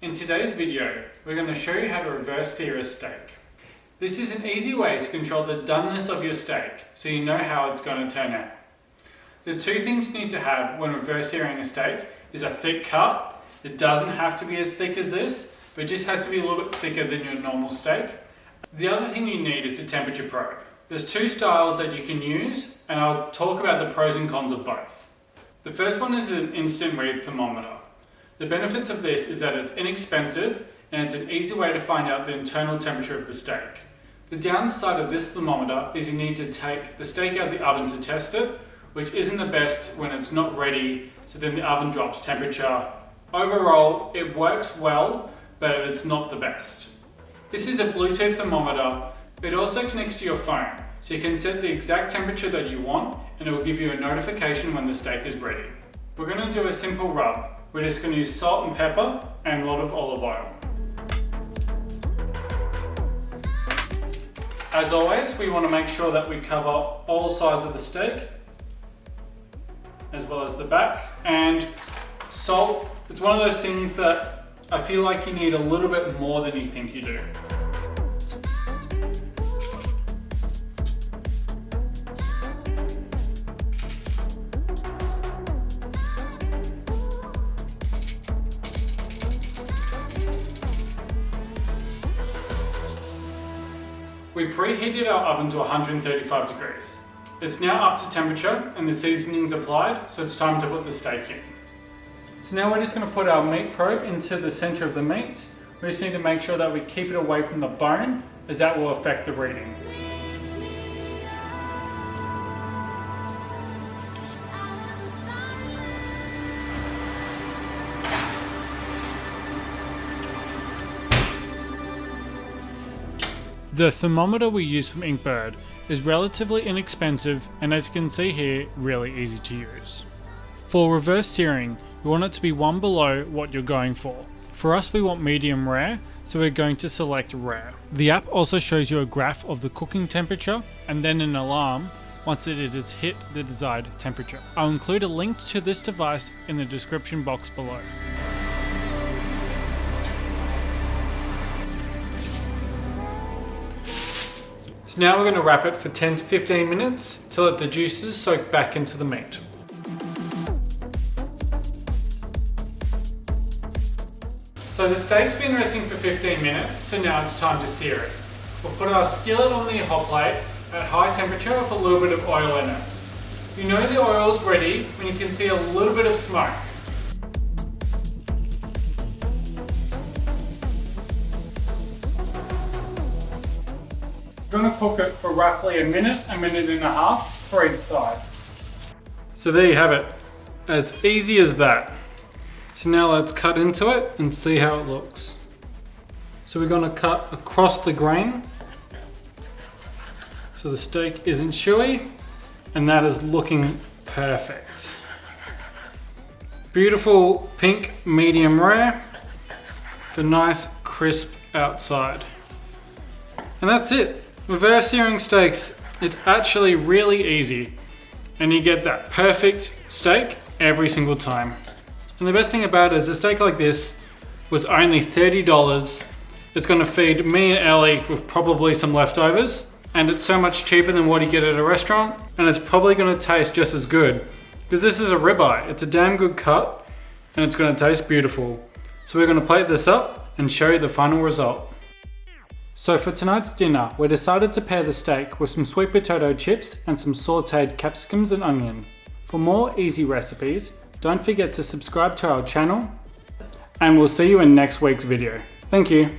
In today's video, we're going to show you how to reverse sear a steak. This is an easy way to control the doneness of your steak so you know how it's going to turn out. The two things you need to have when reverse searing a steak is a thick cut. It doesn't have to be as thick as this, but it just has to be a little bit thicker than your normal steak. The other thing you need is a temperature probe. There's two styles that you can use, and I'll talk about the pros and cons of both. The first one is an instant read thermometer. The benefits of this is that it's inexpensive and it's an easy way to find out the internal temperature of the steak. The downside of this thermometer is you need to take the steak out of the oven to test it, which isn't the best when it's not ready, so then the oven drops temperature. Overall, it works well, but it's not the best. This is a Bluetooth thermometer. It also connects to your phone, so you can set the exact temperature that you want and it will give you a notification when the steak is ready. We're going to do a simple rub. We're just going to use salt and pepper and a lot of olive oil. As always, we want to make sure that we cover all sides of the steak, as well as the back. And salt, it's one of those things that I feel like you need a little bit more than you think you do. We preheated our oven to 135 degrees. It's now up to temperature and the seasoning's applied, so it's time to put the steak in. So now we're just going to put our meat probe into the center of the meat. We just need to make sure that we keep it away from the bone, as that will affect the reading. The thermometer we use from Inkbird is relatively inexpensive and, as you can see here, really easy to use. For reverse searing, you want it to be one below what you're going for. For us, we want medium rare, so we're going to select rare. The app also shows you a graph of the cooking temperature and then an alarm once it has hit the desired temperature. I'll include a link to this device in the description box below. So now we're going to wrap it for 10 to 15 minutes to let the juices soak back into the meat. So the steak's been resting for 15 minutes, so now it's time to sear it. We'll put our skillet on the hot plate at high temperature with a little bit of oil in it. You know the oil's ready when you can see a little bit of smoke. We're going to cook it for roughly a minute and a half for each side. So there you have it, as easy as that. So now let's cut into it and see how it looks. So we're going to cut across the grain so the steak isn't chewy, and that is looking perfect. Beautiful pink medium rare for nice crisp outside. And that's it. Reverse searing steaks, it's actually really easy and you get that perfect steak every single time. And the best thing about it is a steak like this was only $30. It's going to feed me and Ellie with probably some leftovers, and it's so much cheaper than what you get at a restaurant, and it's probably going to taste just as good because this is a ribeye. It's a damn good cut and it's going to taste beautiful. So we're going to plate this up and show you the final result. So for tonight's dinner, we decided to pair the steak with some sweet potato chips and some sauteed capsicums and onion. For more easy recipes, don't forget to subscribe to our channel, and we'll see you in next week's video. Thank you.